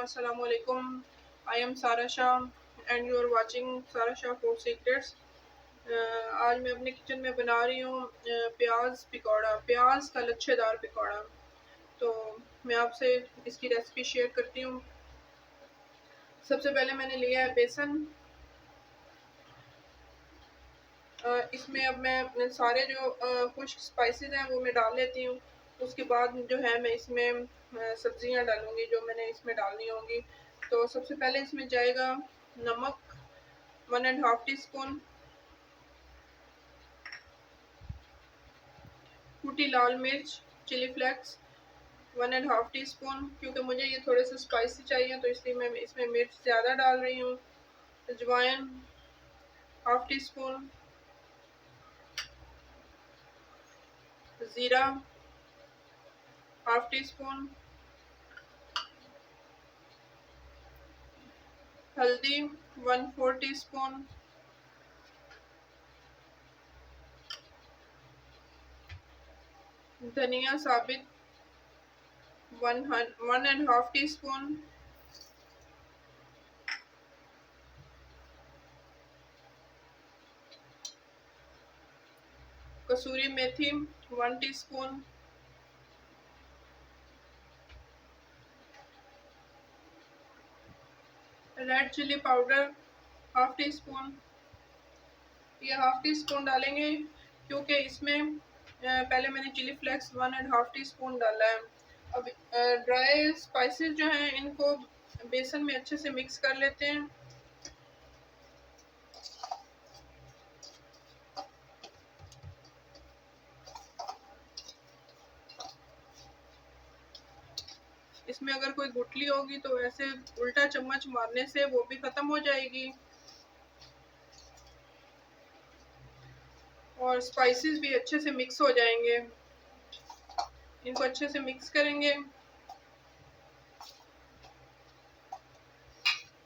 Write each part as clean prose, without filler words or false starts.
Assalamu alaikum. I am Sara Shah and you are watching Sara Shah Food Secrets. आज मैं अपने kitchen में बना रही हूँ प्याज पकौड़ा, प्याज का लच्छेदार पकौड़ा। तो मैं आपसे इसकी रेसिपी शेयर करती हूँ। सबसे पहले मैंने लिया है बेसन। इसमें अब मैं सारे जो कुछ स्पाइसेस हैं वो मैं डाल लेती हूँ। उसके बाद जो है मैं इसमें सब्जियां डालूंगी जो मैंने इसमें डालनी होंगी। तो सबसे पहले इसमें जाएगा नमक 1.5 टीस्पून, कुटी लाल मिर्च चिली फ्लेक्स 1.5 टीस्पून, क्योंकि मुझे ये थोड़े से स्पाइसी चाहिए तो इसलिए मैं इसमें मिर्च ज़्यादा डाल रही हूँ। अजवाइन हाफ टी स्पून, ज़ीरा हाफ टी स्पून, हल्दी 1/4 टीस्पून, धनिया साबित 1.5 टीस्पून, कसूरी मेथी 1 teaspoon, red chilli powder half teaspoon. ये हाफ टी स्पून डालेंगे क्योंकि इसमें पहले मैंने चिली फ्लेक्स 1.5 टीस्पून डाला है। अब ड्राई स्पाइसेस जो हैं इनको बेसन में अच्छे से मिक्स कर लेते हैं। इसमें अगर कोई गुठली होगी तो ऐसे उल्टा चम्मच मारने से वो भी खत्म हो जाएगी और स्पाइसेस भी अच्छे से मिक्स हो जाएंगे। इनको अच्छे से मिक्स करेंगे।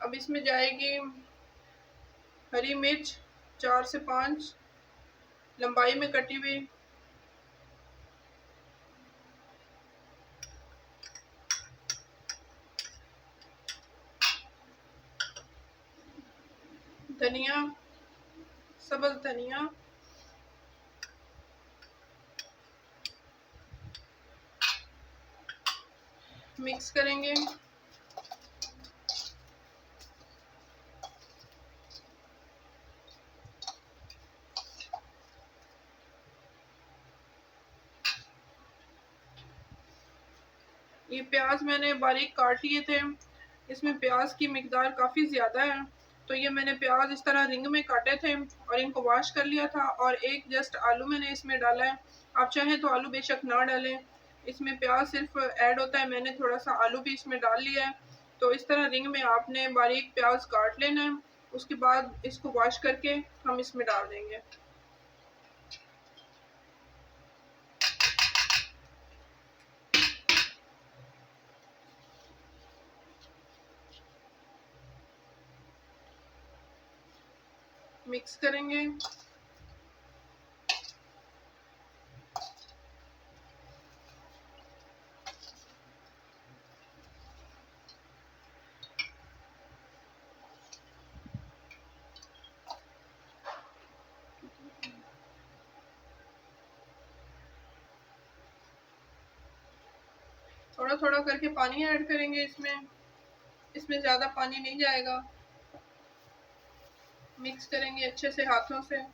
अब इसमें जाएगी हरी मिर्च 4 से 5 लंबाई में कटी हुई, धनिया सब्ज धनिया, मिक्स करेंगे। ये प्याज मैंने बारीक काट लिए थे। इसमें प्याज की मिकदार काफ़ी ज़्यादा है तो ये मैंने प्याज इस तरह रिंग में काटे थे और इनको वॉश कर लिया था और एक जस्ट आलू मैंने इसमें डाला है। आप चाहें तो आलू बेशक ना डालें, इसमें प्याज सिर्फ ऐड होता है। मैंने थोड़ा सा आलू भी इसमें डाल लिया है। तो इस तरह रिंग में आपने बारीक प्याज काट लेना है। उसके बाद इसको वॉश करके हम इसमें डाल देंगे। मिक्स करेंगे। थोड़ा थोड़ा करके पानी ऐड करेंगे इसमें ज़्यादा पानी नहीं जाएगा। मिक्स करेंगे अच्छे से हाथों से।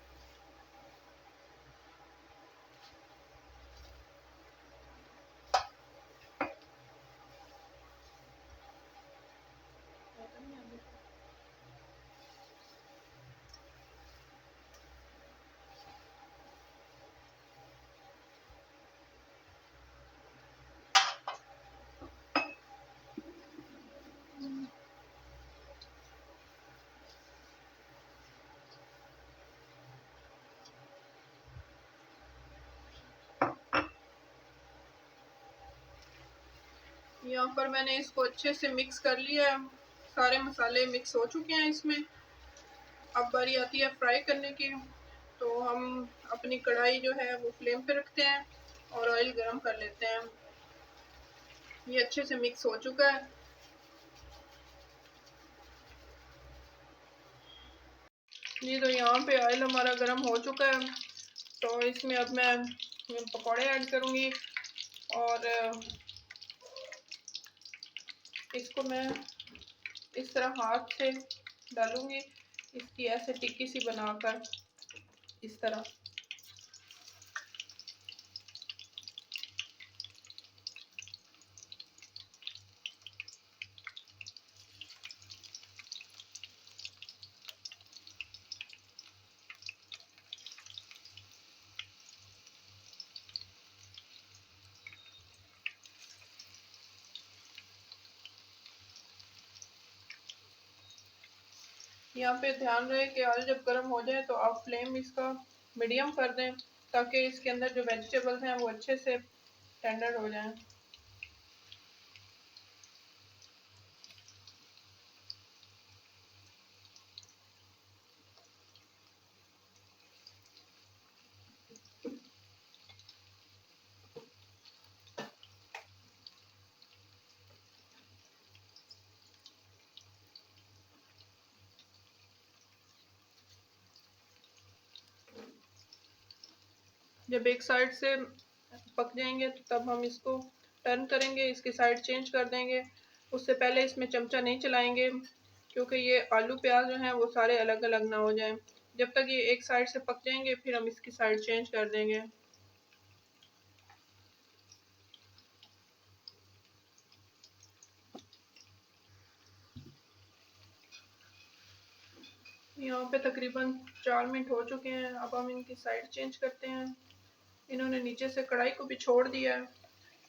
यहाँ पर मैंने इसको अच्छे से मिक्स कर लिया है। सारे मसाले मिक्स हो चुके हैं इसमें। अब बारी आती है फ्राई करने की। तो हम अपनी कढ़ाई जो है वो फ्लेम पे रखते हैं और ऑयल गरम कर लेते हैं। ये अच्छे से मिक्स हो चुका है। जी तो यहाँ पे ऑयल हमारा गर्म हो चुका है, तो इसमें अब मैं पकौड़े ऐड करूँगी और इसको मैं इस तरह हाथ से डालूँगी, इसकी ऐसे टिक्की सी बनाकर इस तरह। यहाँ पे ध्यान रहे कि ऑयल जब गर्म हो जाए तो आप फ्लेम इसका मीडियम कर दें, ताकि इसके अंदर जो वेजिटेबल्स हैं वो अच्छे से टेंडर हो जाएं। जब एक साइड से पक जाएंगे तो तब हम इसको टर्न करेंगे, इसकी साइड चेंज कर देंगे। उससे पहले इसमें चमचा नहीं चलाएंगे, क्योंकि ये आलू प्याज जो हैं वो सारे अलग अलग ना हो जाएं। जब तक ये एक साइड से पक जाएंगे फिर हम इसकी साइड चेंज कर देंगे। यहाँ पे तकरीबन 4 मिनट हो चुके हैं। अब हम इनकी साइड चेंज करते हैं। इन्होंने नीचे से कढ़ाई को भी छोड़ दिया है,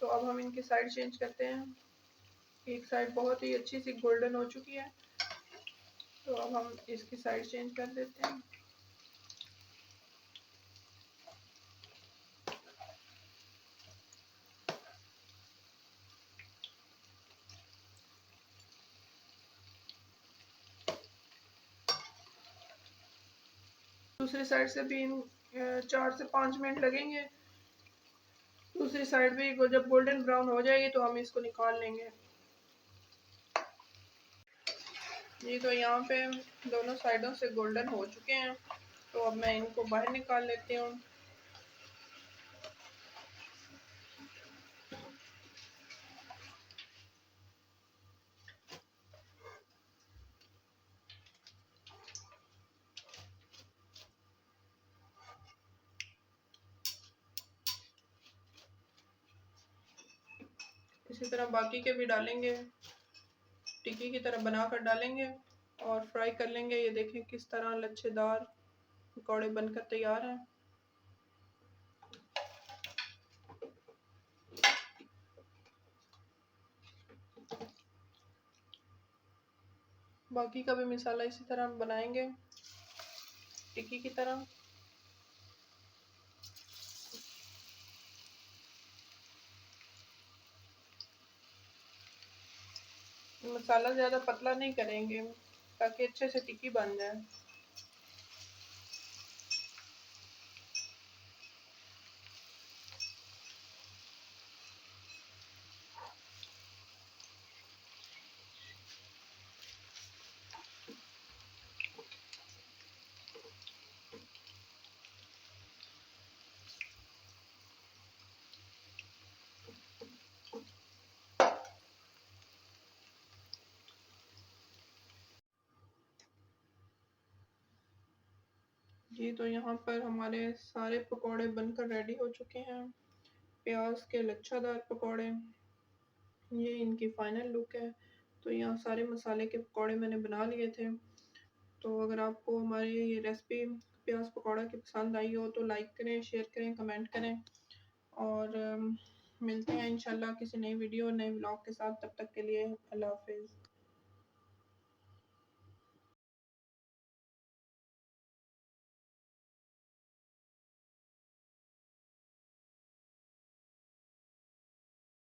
तो अब हम इनकी साइड चेंज करते हैं। एक साइड बहुत ही अच्छी सी गोल्डन हो चुकी है, तो अब हम इसकी साइड चेंज कर देते हैं। दूसरी साइड से भी 4 से 5 मिनट लगेंगे। दूसरी साइड भी जब गोल्डन ब्राउन हो जाएगी तो हम इसको निकाल लेंगे। ये तो यहाँ पे दोनों साइडों से गोल्डन हो चुके हैं, तो अब मैं इनको बाहर निकाल लेती हूँ। इसी तरह बाकी के भी डालेंगे, टिक्की की तरह बनाकर डालेंगे और फ्राई कर लेंगे। ये देखें किस तरह लच्छेदार पकौड़े बनकर तैयार हैं। बाकी का भी मसाला इसी तरह बनाएंगे टिक्की की तरह। मसाला ज़्यादा पतला नहीं करेंगे ताकि अच्छे से टिक्की बन जाए। जी तो यहाँ पर हमारे सारे पकौड़े बनकर रेडी हो चुके हैं। प्याज के लच्छादार पकौड़े, ये इनकी फाइनल लुक है। तो यहाँ सारे मसाले के पकौड़े मैंने बना लिए थे। तो अगर आपको हमारी ये रेसिपी प्याज पकौड़ा की पसंद आई हो तो लाइक करें, शेयर करें, कमेंट करें और मिलते हैं इंशाल्लाह किसी नई वीडियो नए ब्लॉग के साथ। तब तक के लिए अल्लाह हाफिज़।